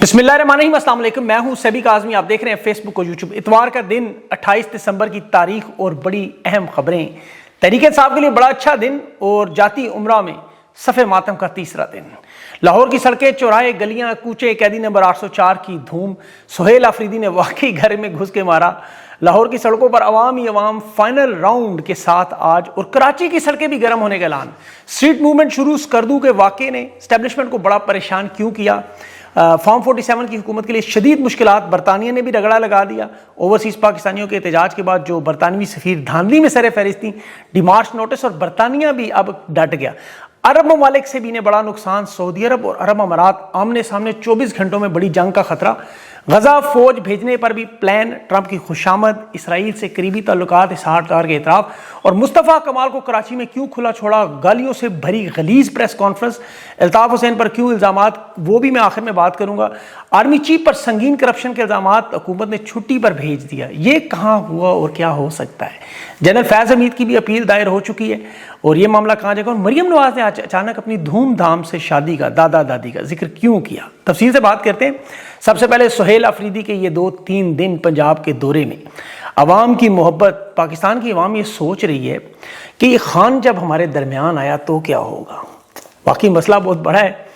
बिस्मिल्लाहिर्रहमानिर्रहीम, अस्सलाम वालेकुम। मैं हूं सभी काज़मी, आप देख रहे हैं फेसबुक और यूट्यूब। इतवार का दिन 28 दिसंबर की तारीख और बड़ी अहम खबरें। तहरीक इंसाफ के लिए बड़ा अच्छा दिन और जाती उम्रा में सफ़े मातम का तीसरा दिन। लाहौर की सड़कें, चौराहे, गलियां, कूचे, कैदी नंबर 804 की धूम। सुहेल अफरीदी ने वाकई घर में घुस के मारा। लाहौर की सड़कों पर अवाम ही अवाम, फाइनल राउंड के साथ आज। और कराची की सड़कें भी गर्म होने का ऐलान। स्ट्रीट मूवमेंट शुरू। स्कर्दू के वाक़े ने एस्टेब्लिशमेंट को बड़ा परेशान क्यों किया? फॉर्म 47 की हुकूमत के लिए शदीद मुश्किलात। बरतानिया ने भी रगड़ा लगा दिया। ओवरसीज पाकिस्तानियों के एहतजाज के बाद जो बरतानवी सफीर धांधली में सर फहरिस्त थी, डिमार्च नोटिस, और बरतानिया भी अब डट गया। अरब ममालिक से भी इन्हें बड़ा नुकसान। सऊदी अरब और अरब अमारात आमने सामने, 24 घंटों में बड़ी जंग का खतरा। गजा फौज भेजने पर भी प्लान। ट्रंप की खुशामद। इसराइल से करीबी ताल्लुकात, इसहार के इतराफ। और मुस्तफ़ा कमाल को कराची में क्यों खुला छोड़ा? गालियों से भरी गलीज प्रेस कॉन्फ्रेंस। अल्ताफ हुसैन पर क्यों इल्ज़ामात, वो भी मैं आखिर में बात करूंगा। आर्मी चीफ पर संगीन करप्शन के इल्ज़ामात, हुकूमत ने छुट्टी पर भेज दिया। ये कहाँ हुआ और क्या हो सकता है? जनरल फैज़ हमीद की भी अपील दायर हो चुकी है और ये मामला कहाँ जाएगा? और मरियम नवाज ने अचानक अपनी धूमधाम से शादी का, दादा दादी का जिक्र क्यों किया? तफसील से बात करते हैं। सबसे पहले सुहेल अफरीदी के ये 2-3 दिन पंजाब के दौरे में अवाम की मोहब्बत। पाकिस्तान की अवाम ये सोच रही है कि ये खान जब हमारे दरमियान आया तो क्या होगा। वाकई मसला बहुत बड़ा है।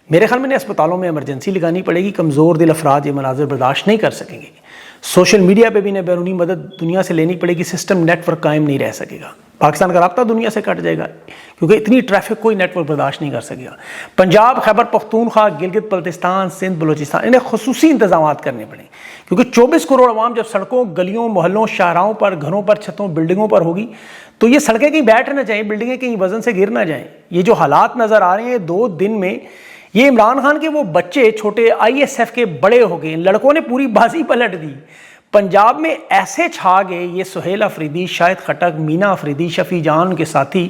मेरे ख्याल में अस्पतालों में इमरजेंसी लगानी पड़ेगी। कमज़ोर दिल अफराद ये मनाज़र बर्दाश्त नहीं कर सकेंगे। सोशल मीडिया पे भी इन्हें बैरूनी मदद दुनिया से लेनी पड़ेगी। सिस्टम नेटवर्क कायम नहीं रह सकेगा। पाकिस्तान का राब्ता दुनिया से कट जाएगा क्योंकि इतनी ट्रैफिक कोई नेटवर्क बर्दाश्त नहीं कर सकेगा। पंजाब, खैबर पख्तूनख्वा, गिलगित बल्तिस्तान, सिंध, बलोचिस्तान, इन्हें खुसूसी इंतजाम करने पड़े क्योंकि 24 करोड़ अवाम जब सड़कों, गलियों, मोहल्लों, शाहराहों पर, घरों पर, छतों, बिल्डिंगों पर होगी तो ये सड़कें कहीं बैठ ना जाएं, बिल्डिंगें कहीं वजन से गिर ना जाएं। ये जो हालात नजर आ रहे हैं 2 दिन में, ये इमरान खान के वो बच्चे छोटे ISF के बड़े हो गए। लड़कों ने पूरी बाजी पलट दी। पंजाब में ऐसे छा गए ये सुहेल अफरीदी, शाहिद खटक, मीना अफरीदी, शफी जान के साथी।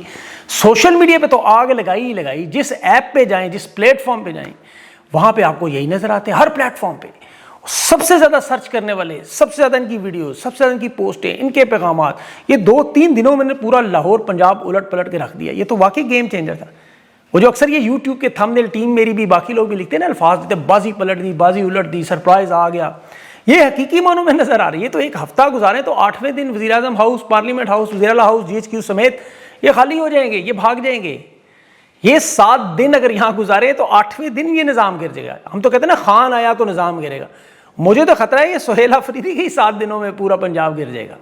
सोशल मीडिया पे तो आग लगाई ही लगाई। जिस ऐप पे जाएं, जिस प्लेटफॉर्म पे जाएं, वहां पे आपको यही नजर आते हैं। हर प्लेटफॉर्म पे सबसे ज्यादा सर्च करने वाले, सबसे ज्यादा इनकी वीडियो, सबसे ज्यादा इनकी पोस्टें, इनके पैगामात। ये 2-3 दिनों में पूरा लाहौर पंजाब उलट पलट के रख दिया। ये तो वाकई गेम चेंजर था। वो जो अक्सर ये यूट्यूब के थंबनेल, टीम मेरी भी, बाकी लोग भी लिखते हैं ना, अल्फाज देते, बाजी पलट दी, बाजी उलट दी, सरप्राइज आ गया, ये हकीकी मानों में नजर आ रही है। तो एक हफ्ता गुजारे तो 8वें दिन वज़ीर आज़म हाउस, पार्लियामेंट हाउस, वज़ीर आला हाउस, GHQ समेत ये खाली हो जाएंगे, ये भाग जाएंगे। ये 7 दिन अगर यहाँ गुजारे तो 8वें दिन ये निज़ाम गिर जाएगा। हम तो कहते हैं ना, खान आया तो निज़ाम गिरेगा। मुझे तो खतरा है ये सुहेल अफरीदी के ही 7 दिनों में पूरा पंजाब गिर जाएगा।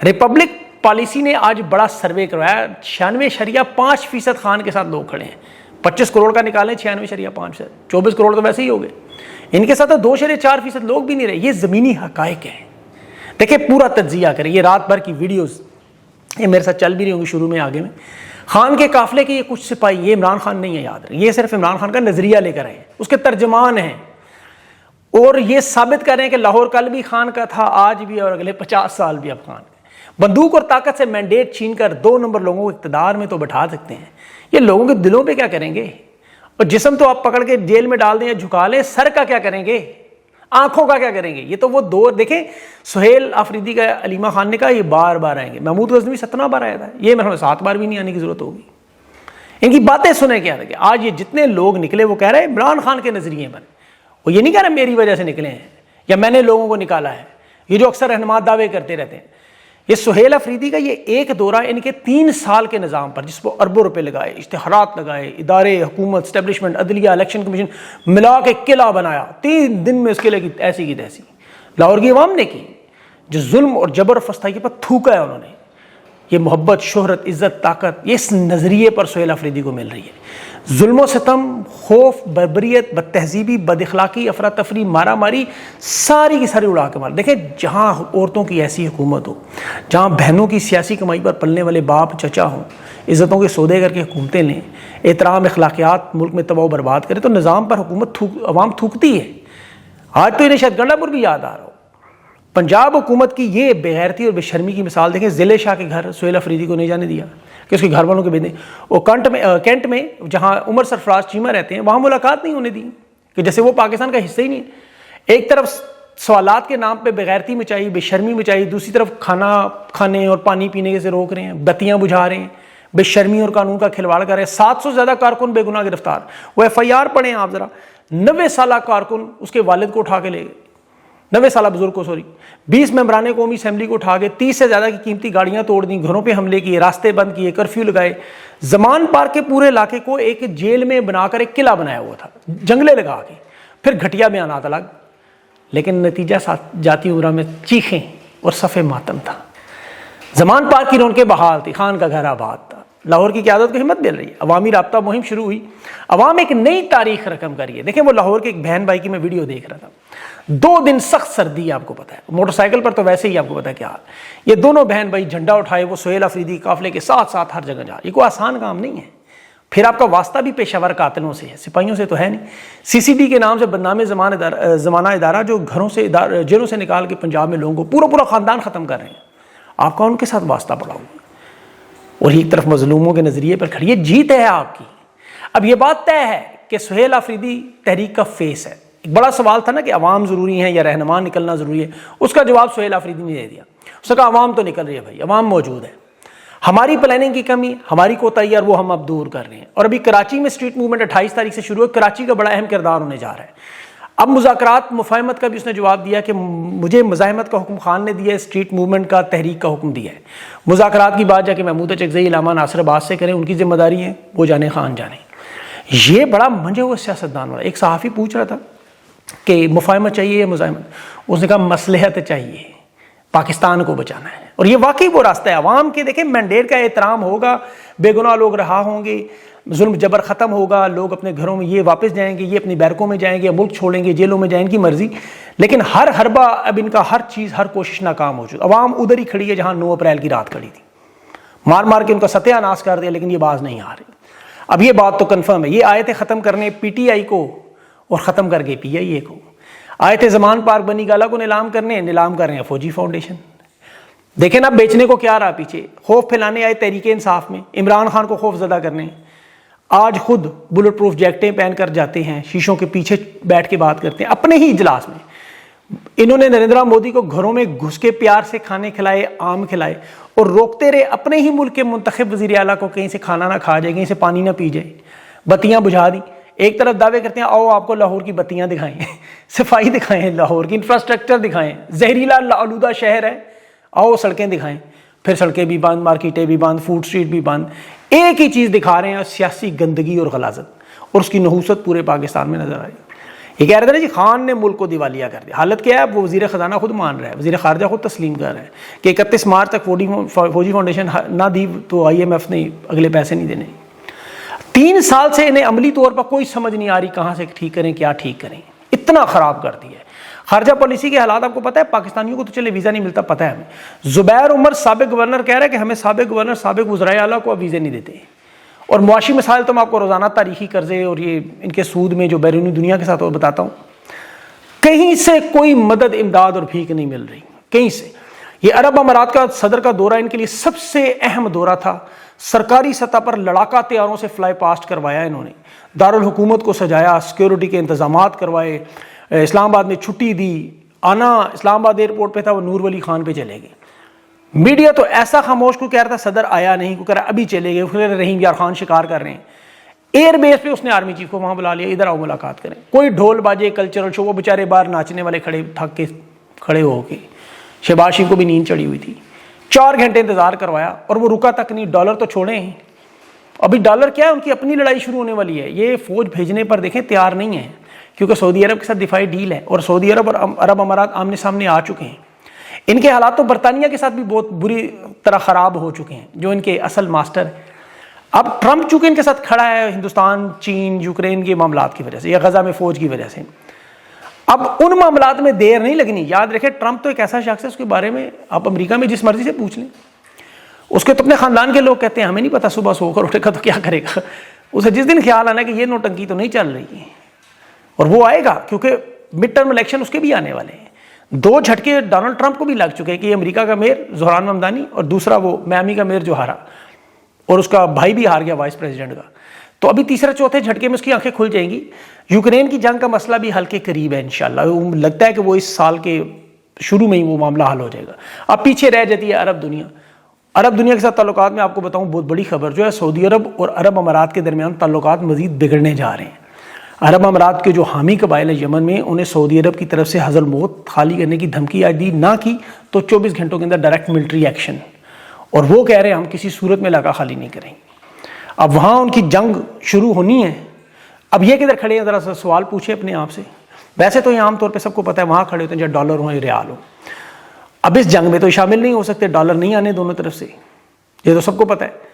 रिपब्लिक पॉलिसी ने आज बड़ा सर्वे करवाया। 96.5% खान के साथ लोग खड़े हैं। 25 करोड़ का निकालें, 96.5%, 24 करोड़ तो वैसे ही हो गए। इनके साथ तो 2.4% लोग भी नहीं रहे। ये ज़मीनी हकायक है। देखिए, पूरा तज्जिया करें। ये रात भर की वीडियोस ये मेरे साथ चल भी रही होंगी शुरू में, आगे में। खान के काफिले के ये कुछ सिपाही, ये इमरान खान नहीं है, याद रहे, ये सिर्फ इमरान खान का नजरिया लेकर आए, उसके तर्जमान हैं और ये साबित कर रहे हैं कि लाहौर कल भी खान का था, आज भी, और अगले 50 साल भी अब खान का। बंदूक और ताकत से मैंडेट छीनकर 2 नंबर लोगों को इक़्तिदार में तो बैठा सकते हैं, ये लोगों के दिलों पे क्या करेंगे? और जिस्म तो आप पकड़ के जेल में डाल दें या झुका लें, सर का क्या करेंगे? आंखों का क्या करेंगे? ये तो वो दौर देखें। सुहेल अफरीदी का अलीमा खान ने कहा ये बार बार आएंगे। महमूद गजनवी 17 बार आया था, ये मेरे 7 बार भी नहीं आने की जरूरत होगी। इनकी बातें सुने क्या था? आज ये जितने लोग निकले वो कह रहे हैं इमरान खान के नजरिए पर। वो ये नहीं कह रहे मेरी वजह से निकले हैं या मैंने लोगों को निकाला है, ये जो अक्सर रहनुमा दावे करते रहते हैं। ये सुहेल अफरीदी का ये एक दौरा इनके 3 साल के निज़ाम पर, जिस पर अरबों रुपए लगाए, इश्तिहारात लगाए, इदारे, हुकूमत, स्टैब्लिशमेंट, अदलिया, इलेक्शन कमीशन मिला के किला बनाया। 3 दिन में उस किले की ऐसी की तैसी लाहौर की अवाम ने की। जो जुल्म और जबर फस्ताई पर थूका है उन्होंने, ये मोहब्बत, शोहरत, इज्जत, ताकत, ये इस नज़रिए पर सुहेल अफरीदी को मिल रही है। जुल्म सितम, खौफ, बर्बरियत, बदतहजीबी, बदअखलाकी, अफरा तफरी, मारा मारी, सारी की सारी उड़ा के मार। देखें, जहाँ औरतों की ऐसी हुकूमत हो, जहाँ बहनों की सियासी कमाई पर पलने वाले बाप चचा हों, इज़्ज़तों के सौदे करके हुकूमतें लें, एहतराम, अखलाकियात मुल्क में तबाह बर्बाद करें, तो निज़ाम पर हुकूमत अवाम थूकती है। आज तो इन्हें शायद गंडापुर भी याद आ रहा हो। पंजाब हुकूमत की ये बेगैरती और बेशर्मी की मिसाल देखें। ज़िले शाह के घर सुहेल अफरीदी को नहीं जाने दिया कि उसके घर वालों के भेजें। वो कैंट में जहाँ उमर सरफराज चीमा रहते हैं, वहाँ मुलाकात नहीं होने दी कि जैसे वो पाकिस्तान का हिस्सा ही नहीं। एक तरफ सवालात के नाम पे बेगैरती मचाई, बेशर्मी मचाई, दूसरी तरफ खाना खाने और पानी पीने से रोक रहे हैं, बत्तियाँ बुझा रहे हैं, बेशर्मी और कानून का खिलवाड़ कर रहे हैं। 700 से ज़्यादा कारकुन बेगुनाह गिरफ्तार। वो FIR पढ़ें आप ज़रा। 90 साल कारकुन उसके वालिद को उठा के ले गए, 90 साल बुजुर्ग को, 20 मेंबरान कौमी असेंबली को उठा के 30 से ज़्यादा की कीमती गाड़ियाँ तोड़ दी, घरों पे हमले किए, रास्ते बंद किए, कर्फ्यू लगाए। जमान पार्क के पूरे इलाके को एक जेल में बनाकर एक किला बनाया हुआ था, जंगले लगा के। फिर घटिया बयानात अलग, लेकिन नतीजा जाती उम्र में चीखें और सफ़े मातम था। जमान पार्क की रौनकें बहाल थी, खान का घर आबाद था। लाहौर की क़यादत को हिम्मत मिल रही है, अवामी राब्ता मुहिम शुरू हुई, अवाम एक नई तारीख रकम करिए। देखें, वो लाहौर के एक बहन भाई की मैं वीडियो देख रहा था, 2 दिन सख्त सर्दी, आपको पता है, मोटरसाइकिल पर तो वैसे ही आपको पता है क्या हाल। ये दोनों बहन भाई झंडा उठाए, वो सुहेल अफरीदी काफिले के साथ साथ हर जगह जा रहे। ये कोई आसान काम नहीं है। फिर आपका वास्ता भी पेशावर कातिलों से है, सिपाहियों से तो है नहीं। सीसीडी के नाम से बदनाम ज़माना इदारा जो घरों से जेलों से निकाल के पंजाब में लोगों को पूरा पूरा ख़ानदान ख़त्म कर रहे हैं, आपका उनके साथ वास्ता पड़ा हुआ। और एक तरफ मजलूमों के नज़रिए पर खड़ी है, जीत है आपकी। अब ये बात तय है कि सुहेल अफरीदी तहरीक का फेस है। एक बड़ा सवाल था ना कि अवाम ज़रूरी है या रहनुमा निकलना ज़रूरी है, उसका जवाब सुहेल अफरीदी ने दे दिया। उसने कहा अवाम तो निकल रही है भाई, अवाम मौजूद है, हमारी प्लानिंग की कमी, हमारी कोताही और वो हम अब दूर कर रहे हैं। और अभी कराची में स्ट्रीट मूवमेंट 28 तारीख से शुरू है, कराची का बड़ा अहम किरदार होने जा रहा है। अब मुज़ाकरात मुफाहमत का भी उसने जवाब दिया कि मुझे मज़ाहमत का हुक्म खान ने दिया है, स्ट्रीट मूवमेंट का तहरीक का हुक्म दिया है। मुज़ाकरात की बात जाके महमूद चकज़ई, इलामा नासिर अब्बास से करें, उनकी जिम्मेदारी है, वो जाने खान जाने। ये बड़ा मंजे हुए सियासतदान वाला। एक सहाफ़ी पूछ रहा था कि मुफाहमत चाहिए या मुज़ाहमत, उसने कहा मसलहत चाहिए, पाकिस्तान को बचाना है। और ये वाकई वो रास्ता है अवाम के। देखें, मैंडेट का एहतराम होगा, बेगुनाह लोग रहा होंगे, जुल्म जबर ख़त्म होगा, लोग अपने घरों में ये वापस जाएंगे, ये अपनी बैरकों में जाएंगे, मुल्क छोड़ेंगे, जेलों में जाएंगे, मर्जी। लेकिन हर हरबा अब इनका हर चीज़, हर कोशिश नाकाम हो चुकी। अवाम उधर ही खड़ी है जहाँ 9 अप्रैल की रात खड़ी थी, मार मार के उनका सत्यानाश कर दिया, लेकिन ये बाज नहीं आ रही। अब ये बात तो कन्फर्म है, ये आए थे ख़त्म करने PTI को और ख़त्म कर गए PIA को। आए थे जमान पार्क बनी गाला को नीलाम करने, नीलाम कर रहे हैं फौजी फाउंडेशन। देखें ना बेचने को क्या रहा पीछे, खौफ फैलाने आए तहरीक इंसाफ में, इमरान खान को खौफजदा करने। आज खुद बुलेट प्रूफ जैकेटें पहन कर जाते हैं, शीशों के पीछे बैठ के बात करते हैं अपने ही इजलास में। इन्होंने नरेंद्र मोदी को घरों में घुस के प्यार से खाने खिलाए, आम खिलाए, और रोकते रहे अपने ही मुल्क के मुंतखब वज़ीर आला को कहीं से खाना ना खा जाए, कहीं से पानी ना पी जाए। बत्तियां बुझा दी। एक तरफ दावे करते हैं आओ आपको लाहौर की बत्तियां दिखाएं, सफाई दिखाएं, लाहौर की इंफ्रास्ट्रक्चर दिखाएं, जहरीला आलूदा शहर है, आओ सड़कें दिखाएं। फिर सड़कें भी बंद, मार्केटें भी बंद, फूड स्ट्रीट भी बंद। एक ही चीज़ दिखा रहे हैं, सियासी गंदगी और गलाजत, और उसकी नहूसत पूरे पाकिस्तान में नजर आई। ये कह रहे थे ना जी खान ने मुल्क को दिवालिया कर दिया। हालत क्या है, वो वज़ीर ख़जाना खुद मान रहा है, वज़ीर ख़ारजा खुद तस्लीम कर रहा है कि 31 मार्च तक फौजी फाउंडेशन ना दी तो IMF ने अगले पैसे नहीं देने। 3 साल से इन्हें अमली तौर पर कोई समझ नहीं आ रही कहाँ से ठीक करें, क्या ठीक करें, इतना ख़राब कर दिया है। खारजा पॉलिसी के हालात आपको पता है, पाकिस्तानियों को तो चले वीज़ा नहीं मिलता, पता है हमें। ज़ुबैर उमर साबिक गवर्नर कह रहा है कि हमें साबिक गवर्नर, साबिक वज़राए आला को अब वीज़े नहीं देते। और मुआशी मसाइल तो मैं आपको रोज़ाना तारीखी कर्जे और ये इनके सूद में जो बैरूनी दुनिया के साथ और बताता हूँ, कहीं से कोई मदद, इमदाद और भीख नहीं मिल रही कहीं से। ये अरब अमारात का सदर का दौरा इनके लिए सबसे अहम दौरा था। सरकारी सतह पर लड़ाका तैयारों से फ्लाई पास्ट करवाया इन्होंने, दारुल हुकूमत को सजाया, सिक्योरिटी के इंतजामात करवाए, इस्लामाबाद में छुट्टी दी, आना इस्लामाबाद एयरपोर्ट पे था, वो नूर वली खान पे चले गए। मीडिया तो ऐसा खामोश को कह रहा था सदर आया नहीं, को कह रहा अभी चले गए, फिर रहीम यार खान शिकार कर रहे हैं। एयरबेस पे उसने आर्मी चीफ को वहां बुला लिया, इधर आओ मुलाकात करें। कोई ढोल बाजे, कल्चरल शो, वो बेचारे बाहर नाचने वाले खड़े थक के खड़े हो के, शहबाज शरीफ को भी नींद चढ़ी हुई थी। 4 घंटे इंतजार करवाया और वो रुका तक नहीं। डॉलर तो छोड़े हैं, अभी डॉलर क्या है, उनकी अपनी लड़ाई शुरू होने वाली है। ये फौज भेजने पर देखें तैयार नहीं है, क्योंकि सऊदी अरब के साथ दिफाई डील है और सऊदी अरब और अरब अमारात आमने सामने आ चुके हैं। इनके हालात तो बरतानिया के साथ भी बहुत बुरी तरह ख़राब हो चुके हैं, जो इनके असल मास्टर है। अब ट्रंप चूंकि इनके साथ खड़ा है हिंदुस्तान, चीन, यूक्रेन के मामलात की वजह से या गजा में फौज की वजह से, अब उन मामलात में देर नहीं लगनी। याद रखें ट्रंप तो एक ऐसा शख्स है, उसके बारे में आप अमेरिका में जिस मर्जी से पूछ लें, उसके तो अपने खानदान के लोग कहते हैं हमें नहीं पता सुबह सोकर उठेगा तो क्या करेगा। उसे जिस दिन ख्याल आना कि ये नोटंकी तो नहीं चल रही है, और वो आएगा क्योंकि मिड टर्म इलेक्शन उसके भी आने वाले हैं। 2 झटके डोनाल्ड ट्रंप को भी लग चुके हैं कि अमेरिका का मेयर ज़ोहरान ममदानी और दूसरा वो मियामी का मेयर जो हारा, और उसका भाई भी हार गया वाइस प्रेसिडेंट का। तो अभी तीसरे चौथे झटके में उसकी आंखें खुल जाएंगी। यूक्रेन की जंग का मसला भी हल के करीब है इंशाल्लाह। लगता है कि वो इस साल के शुरू में ही वो मामला हल हो जाएगा। अब पीछे रह जाती है अरब दुनिया। अरब दुनिया के साथ ताल्लुकात में आपको बताऊं बहुत बड़ी खबर जो है, सऊदी अरब और अरब अमारात के दरमियान ताल्लुकात मजीद बिगड़ने जा रहे हैं। عرب امارات کے جو حامی قبائل ہیں یمن میں، انہیں سعودی عرب کی طرف سے حضر الموت خالی کرنے کی دھمکی آج دی، نہ کی تو 24 گھنٹوں کے اندر ڈائریکٹ ملٹری ایکشن، اور وہ کہہ رہے ہیں ہم کسی صورت میں علاقہ خالی نہیں کریں گے۔ اب وہاں ان کی جنگ شروع ہونی ہے۔ اب یہ کدھر کھڑے ہیں، ذرا سا سوال پوچھیں اپنے آپ سے۔ ویسے تو یہ عام طور پہ سب کو پتہ ہے وہاں کھڑے ہوتے ہیں جہاں ڈالر ہوں یا ریال ہو۔ اب اس جنگ میں تو شامل نہیں ہو سکتے، ڈالر نہیں آنے دونوں طرف سے، یہ تو سب کو پتہ ہے۔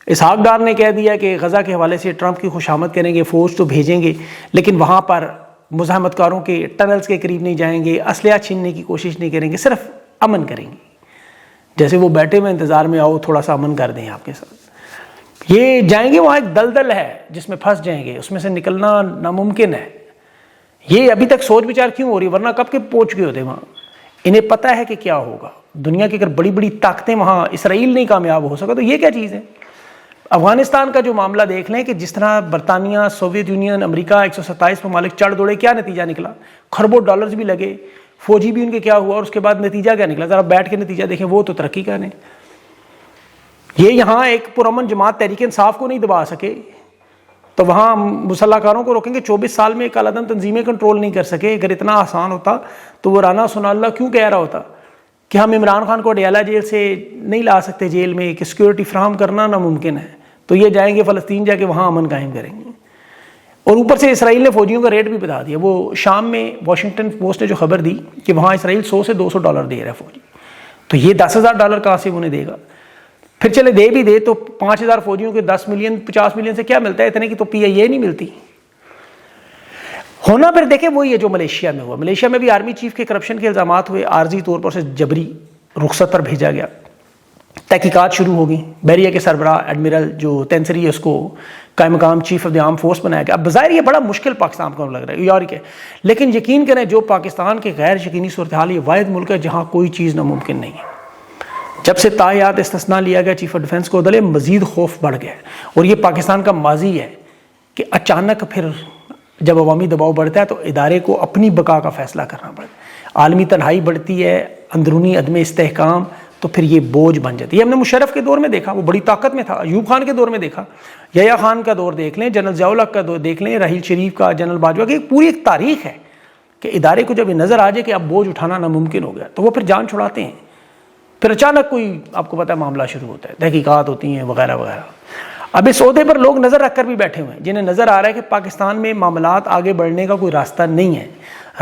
اسحاق ڈار نے کہہ دیا کہ غزہ کے حوالے سے ٹرمپ کی خوشامد کریں گے، فوج تو بھیجیں گے، لیکن وہاں پر مزاحمت کاروں کے ٹنلز کے قریب نہیں جائیں گے، اسلحہ چھیننے کی کوشش نہیں کریں گے، صرف امن کریں گے۔ جیسے وہ بیٹھے ہوئے انتظار میں، آؤ تھوڑا سا امن کر دیں آپ کے ساتھ۔ یہ جائیں گے، وہاں ایک دلدل ہے جس میں پھنس جائیں گے، اس میں سے نکلنا ناممکن ہے۔ یہ ابھی تک سوچ بچار کیوں ہو رہی ہے، ورنہ کب کے پہنچ گئے ہوتے وہاں۔ انہیں پتہ ہے کہ کیا ہوگا، دنیا کی اگر بڑی بڑی طاقتیں وہاں، اسرائیل نہیں کامیاب ہو سکا تو یہ کیا چیز ہے۔ افغانستان کا جو معاملہ دیکھ لیں کہ جس طرح برطانیہ، سوویت یونین، امریکہ، 127 ممالک چڑھ دوڑے، کیا نتیجہ نکلا، خربوں ڈالرز بھی لگے، فوجی بھی ان کے کیا ہوا، اور اس کے بعد نتیجہ کیا نکلا، ذرا بیٹھ کے نتیجہ دیکھیں، وہ تو ترقی کا نہیں۔ یہ یہاں ایک پرامن جماعت تحریک انصاف کو نہیں دبا سکے تو وہاں مسلح کاروں کو روکیں گے۔ 24 سال میں کالعدم تنظیمیں کنٹرول نہیں کر سکے۔ اگر اتنا آسان ہوتا تو وہ رانا ثناءاللہ کیوں کہہ رہا ہوتا کہ ہم عمران خان کو اڈیالہ جیل سے نہیں لا سکتے، جیل میں کہ سیکورٹی فراہم کرنا ناممکن ہے، تو یہ جائیں گے فلسطین، جا کے وہاں امن قائم کریں گے۔ اور اوپر سے اسرائیل نے فوجیوں کا ریٹ بھی بتا دیا۔ وہ شام میں واشنگٹن پوسٹ نے جو خبر دی کہ وہاں اسرائیل 100 سے 200 ڈالر دے رہا ہے فوجی، تو یہ 10,000 ڈالر کہاں سے انہیں دے گا؟ پھر چلے دے بھی دے تو 5,000 فوجیوں کے 10 ملین 50 ملین سے کیا ملتا ہے؟ اتنے کی تو PIA نہیں ملتی۔ ہونا پھر دیکھیں وہی ہے جو ملیشیا میں ہوا۔ ملیشیا میں بھی آرمی چیف کے کرپشن کے الزامات ہوئے، عارضی طور پر اسے جبری رخصت پر بھیجا گیا، تحقیقات شروع ہو گئی، بحریہ کے سربراہ ایڈمرل جو تینسری ہے اس کو قائم مقام chief of the arm force بنایا گیا۔ اب بظاہر یہ بڑا مشکل پاکستان کو لگ رہا ہے یار کہ، لیکن یقین کریں جو پاکستان کے غیر یقینی صورتحال، یہ واحد ملک ہے جہاں کوئی چیز ناممکن نہیں ہے۔ جب سے تاحیات استثناء لیا گیا چیف آف ڈیفنس کو عدلے، مزید خوف بڑھ گیا، اور یہ پاکستان کا ماضی ہے کہ اچانک پھر جب عوامی دباؤ بڑھتا ہے تو ادارے کو اپنی بقا کا فیصلہ کرنا پڑتا ہے۔ عالمی تنہائی بڑھتی ہے، اندرونی عدم استحکام، تو پھر یہ بوجھ بن جاتی ہے۔ ہم نے مشرف کے دور میں دیکھا، وہ بڑی طاقت میں تھا، ایوب خان کے دور میں دیکھا، یحییٰ خان کا دور دیکھ لیں، جنرل ضیاء الحق کا دور دیکھ لیں، راحیل شریف کا، جنرل باجوہ کی، پوری ایک تاریخ ہے کہ ادارے کو جب یہ نظر آ جائے کہ اب بوجھ اٹھانا ناممکن ہو گیا تو وہ پھر جان چھڑاتے ہیں۔ پھر اچانک کوئی آپ کو پتہ ہے معاملہ شروع ہوتا ہے، تحقیقات ہوتی ہیں وغیرہ وغیرہ۔ اب اس عہدے پر لوگ نظر رکھ کر بھی بیٹھے ہوئے ہیں جنہیں نظر آ رہا ہے کہ پاکستان میں معاملات آگے بڑھنے کا کوئی راستہ نہیں ہے،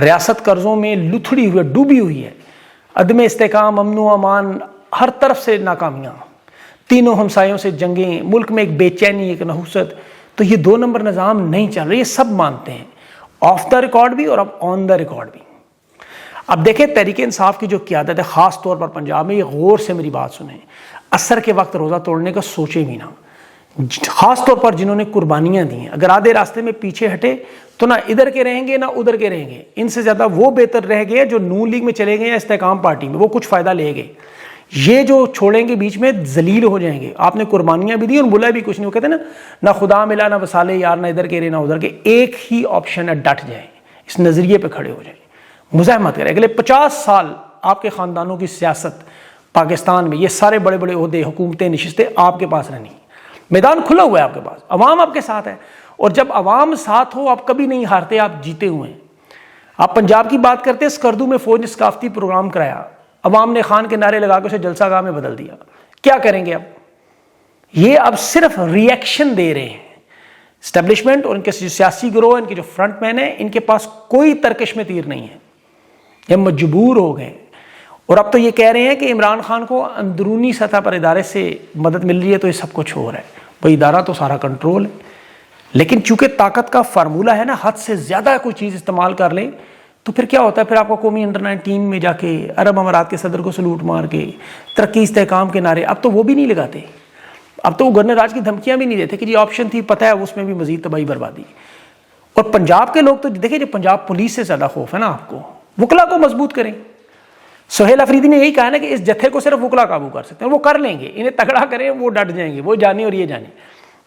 ریاست قرضوں میں لتھڑی ہوئی، ڈوبی ہوئی ہے، عدم استحکام، امن و امان، ہر طرف سے ناکامیاں، تینوں ہمسایوں سے جنگیں، ملک میں ایک بے چینی، ایک نحوست۔ تو یہ 2 نمبر نظام نہیں چل رہا، یہ سب مانتے ہیں، آف دا ریکارڈ بھی اور اب آن دا ریکارڈ بھی۔ اب دیکھیں تحریک انصاف کی جو قیادت ہے خاص طور پر پنجاب میں، یہ غور سے میری بات سنیں، عصر کے وقت روزہ توڑنے کا سوچے بھی نہ، خاص طور پر جنہوں نے قربانیاں دی ہیں۔ اگر آدھے راستے میں پیچھے ہٹے تو نہ ادھر کے رہیں گے نہ ادھر کے رہیں گے، ان سے زیادہ وہ بہتر رہ گئے جو نون لیگ میں چلے گئے یا استحکام پارٹی میں، وہ کچھ فائدہ لے گئے۔ یہ جو چھوڑیں گے بیچ میں ذلیل ہو جائیں گے۔ آپ نے قربانیاں بھی دی اور بولا بھی کچھ نہیں، وہ کہتے ہیں نا، نہ خدا ملا نہ وسالے یار، نہ ادھر کے رہے نہ ادھر کے، ایک ہی آپشن ہے، ڈٹ جائیں، اس نظریے پہ کھڑے ہو جائیں، مزاحمت کریں۔ اگلے 50 سال آپ کے خاندانوں کی سیاست پاکستان میں، یہ سارے بڑے بڑے عہدے، حکومتیں، نشستیں آپ کے پاس رہنی، میدان کھلا ہوا ہے آپ کے پاس، عوام آپ کے ساتھ ہے، اور جب عوام ساتھ ہو آپ کبھی نہیں ہارتے، آپ جیتے ہوئے ہیں۔ آپ پنجاب کی بات کرتے ہیں، اسکردو میں فوج نے ثقافتی پروگرام کرایا، عوام نے خان کے نعرے لگا کے اسے جلسہ گاہ میں بدل دیا۔ کیا کریں گے اب؟ یہ اب صرف ری ایکشن دے رہے ہیں۔ اسٹیبلشمنٹ اور ان کے سیاسی گروہ، ان کے جو فرنٹ مین ہیں، ان کے پاس کوئی ترکش میں تیر نہیں ہے، یہ مجبور ہو گئے۔ اور اب تو یہ کہہ رہے ہیں کہ عمران خان کو اندرونی سطح پر ادارے سے مدد مل رہی ہے تو یہ سب کچھ ہو رہا ہے، وہ ادارہ تو سارا کنٹرول ہے۔ لیکن چونکہ طاقت کا فارمولہ ہے نا، حد سے زیادہ کوئی چیز استعمال کر لیں تو پھر کیا ہوتا ہے، پھر آپ کو قومی انڈر-19 میں جا کے عرب امارات کے صدر کو سلوٹ مار کے ترقی استحکام کے نعرے، اب تو وہ بھی نہیں لگاتے، اب تو وہ گورنر راج کی دھمکیاں بھی نہیں دیتے کہ جی آپشن تھی، پتہ ہے اس میں بھی مزید تباہی بربادی۔ اور پنجاب کے لوگ تو دیکھیں، جو پنجاب پولیس سے زیادہ خوف ہے نا آپ کو، وکلا کو مضبوط کریں۔ سہیل افریدی نے یہی کہا نا کہ اس جتھے کو صرف وکلا قابو کر سکتے ہیں، وہ کر لیں گے، انہیں تگڑا کریں، وہ ڈٹ جائیں گے، وہ جانے اور یہ جانے،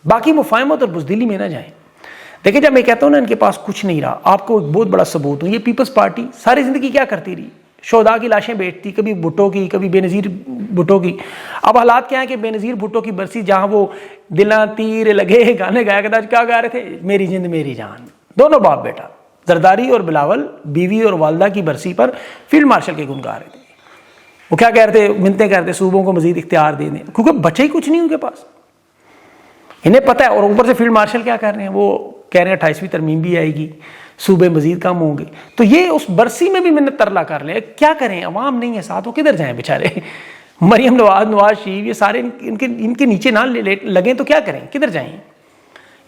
باقی مفاہمت اور بزدلی میں نہ جائیں۔ دیکھیں جب میں کہتا ہوں نا ان کے پاس کچھ نہیں رہا، آپ کو ایک بہت بڑا ثبوت ہوں، یہ پیپلز پارٹی ساری زندگی کیا کرتی رہی، شہداء کی لاشیں بیٹتی، کبھی بھٹو کی، کبھی بے نظیر بھٹو کی۔ اب حالات کیا ہیں کہ بے نظیر بھٹو کی برسی جہاں وہ دلاں تیر لگے گانے گایا کرتا، کیا گا رہے تھے، میری جند میری جان، دونوں باپ بیٹا، زرداری اور بلاول بیوی اور والدہ کی برسی پر فیلڈ مارشل کے گن گا رہے تھے. وہ کیا کہہ رہے تھے؟ منتیں کرتے صوبوں کو مزید اختیار دے دیں، کیونکہ بچے ہی کچھ نہیں ان کے پاس، انہیں پتہ ہے. اور اوپر سے فیلڈ مارشل کیا کر رہے ہیں؟ وہ کہہ رہے ہیں 28ویں ترمیم بھی آئے گی، صوبے مزید کم ہوں گے. تو یہ اس برسی میں بھی میں نے ترلا کر لیا. کیا کریں؟ عوام نہیں ہے ساتھ، وہ کدھر جائیں بیچارے؟ مریم نواز شریف یہ سارے ان کے نیچے نہ لگیں تو کیا کریں؟ کدھر جائیں؟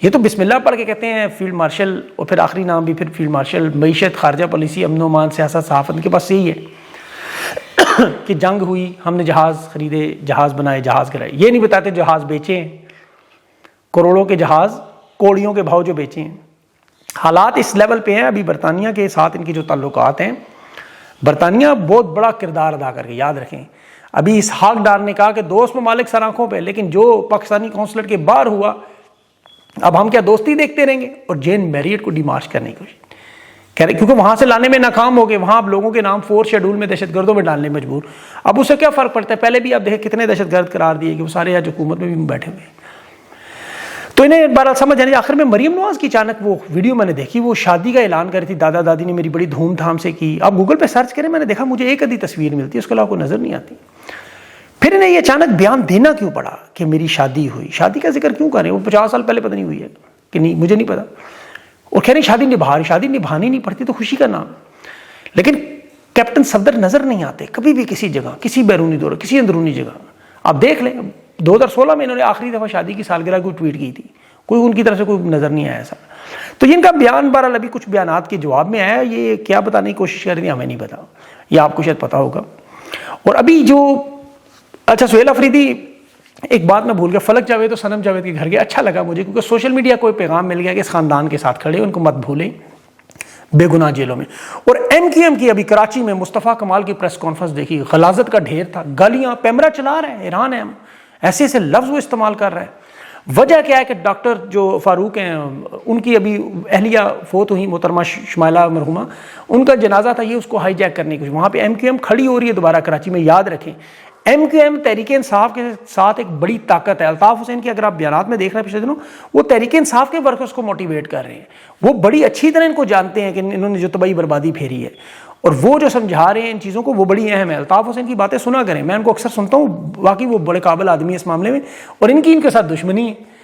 یہ تو بسم اللہ پڑھ کے کہتے ہیں فیلڈ مارشل، اور پھر آخری نام بھی پھر فیلڈ مارشل. معیشت، خارجہ پالیسی، امن و امان، سیاست، صحافت، ان کے پاس یہی ہے کہ جنگ ہوئی، ہم نے جہاز خریدے، جہاز بنائے، جہاز گرائے. یہ نہیں بتاتے جہاز بیچے ہیں، کروڑوں کے جہاز کوڑیوں کے بھاؤ جو بیچے ہیں. حالات اس لیول پہ ہیں. ابھی برطانیہ کے ساتھ ان کی جو تعلقات ہیں، برطانیہ بہت بڑا کردار ادا کر کے، یاد رکھیں. ابھی اسحاق ڈار نے کہا کہ دوست ممالک سر آنکھوں پہ، لیکن جو پاکستانی قونصلیٹ کے باہر ہوا، اب ہم کیا دوستی دیکھتے رہیں گے؟ اور جین میریٹ کو ڈیمارچ کرنے کی کوشش کہہ رہے، کیونکہ وہاں سے لانے میں ناکام ہو گئے. وہاں اب لوگوں کے نام 4 شیڈول میں دہشت گردوں میں ڈالنے مجبور. اب اس سے کیا فرق پڑتا ہے؟ پہلے بھی آپ دیکھیں کتنے دہشت گرد قرار دیے کہ وہ سارے آج حکومت میں بھی بیٹھے ہوئے ہیں. تو انہیں بہرحال سمجھ آنے. آخر میں مریم نواز کی اچانک وہ ویڈیو میں نے دیکھی، وہ شادی کا اعلان کر رہی تھی، دادا دادی نے میری بڑی دھوم دھام سے کی. آپ گوگل پہ سرچ کریں، میں نے دیکھا مجھے ایک ادھی تصویر ملتی ہے، اس کے علاوہ کوئی نظر نہیں آتی. پھر انہیں یہ اچانک بیان دینا کیوں پڑا کہ میری شادی ہوئی؟ شادی کا ذکر کیوں کریں؟ وہ 50 سال پہلے پتہ نہیں ہوئی ہے کہ نہیں، مجھے نہیں پتا. اور کہہ رہے ہیں شادی نبھانی نہیں پڑتی تو خوشی کا نام. لیکن کیپٹن صفدر نظر نہیں آتے کبھی بھی کسی جگہ، کسی بیرونی دورہ، کسی اندرونی جگہ. آپ دیکھ لیں 2016 میں انہوں نے آخری دفعہ شادی کی سالگرہ کو ٹویٹ کی تھی، کوئی ان کی طرف سے کوئی نظر نہیں آیا ایسا. تو ان کا بیان بہرحال ابھی کچھ بیانات کے جواب میں آیا. یہ کیا بتانے کی کوشش کر رہی ہیں ہمیں نہیں پتا، یا آپ کو شاید پتا ہوگا. اور ابھی جو اچھا سہیل افریدی، ایک بات میں بھول گیا، فلک جاوید اور صنم جاوید کے گھر گیا. اچھا لگا مجھے، کیونکہ سوشل میڈیا کو پیغام مل گیا کہ اس خاندان کے ساتھ کھڑے، ان کو مت بھولیں، بے گناہ جیلوں میں. اور ایم کی ابھی کراچی میں مصطفیٰ کمال کی پریس کانفرنس دیکھی، غلاظت کا ڈھیر تھا، گالیاں، پیمرا چلا رہے ہیں، ایران ہے، ایسے ایسے لفظ وہ استعمال کر رہے ہیں. وجہ کیا ہے کہ ڈاکٹر جو فاروق ہیں، ان کی ابھی اہلیہ فوت ہوئی، محترمہ شمائلہ مرحومہ، ان کا جنازہ تھا، یہ اس کو ہائی جیک کرنے کی. وہاں پہ ایم کھڑی ہو رہی ہے دوبارہ کراچی میں. یاد رکھیں ایم تحریک انصاف کے ساتھ ایک بڑی طاقت ہے. الطاف حسین کی اگر آپ بیانات میں دیکھ رہے ہیں پچھلے دنوں، وہ تحریک انصاف کے ورکرز کو موٹیویٹ کر رہے ہیں. وہ بڑی اچھی طرح ان کو جانتے ہیں کہ انہوں نے جو تباہی بربادی پھیری ہے، اور وہ جو سمجھا رہے ہیں ان چیزوں کو، وہ بڑی اہم ہے. الطاف حسین کی باتیں سنا کریں، میں ان کو اکثر سنتا ہوں، واقعی وہ بڑے قابل آدمی ہے اس معاملے میں. اور ان کے ساتھ دشمنی ہے،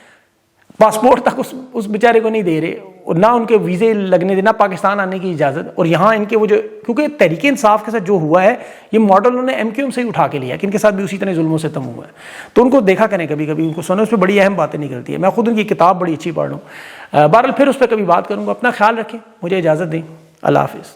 پاسپورٹ تک اس بیچارے کو نہیں دے رہے، اور نہ ان کے ویزے لگنے دے، نہ پاکستان آنے کی اجازت. اور یہاں ان کے وہ جو، کیونکہ تحریک انصاف کے ساتھ جو ہوا ہے، یہ ماڈل انہوں نے ایم سے ہی اٹھا کے لیا کہ ان کے ساتھ بھی اسی طرح ظلم و ستم ہوا ہے. تو ان کو دیکھا کریں، کبھی کبھی ان کو سنیں، اس پہ بڑی اہم باتیں نکلتی ہے. میں خود ان کی کتاب بڑی اچھی پڑھ لوں. بہرحال پھر اس پہ کبھی بات کروں گا. اپنا خیال رکھیں، مجھے اجازت دیں. اللہ حافظ.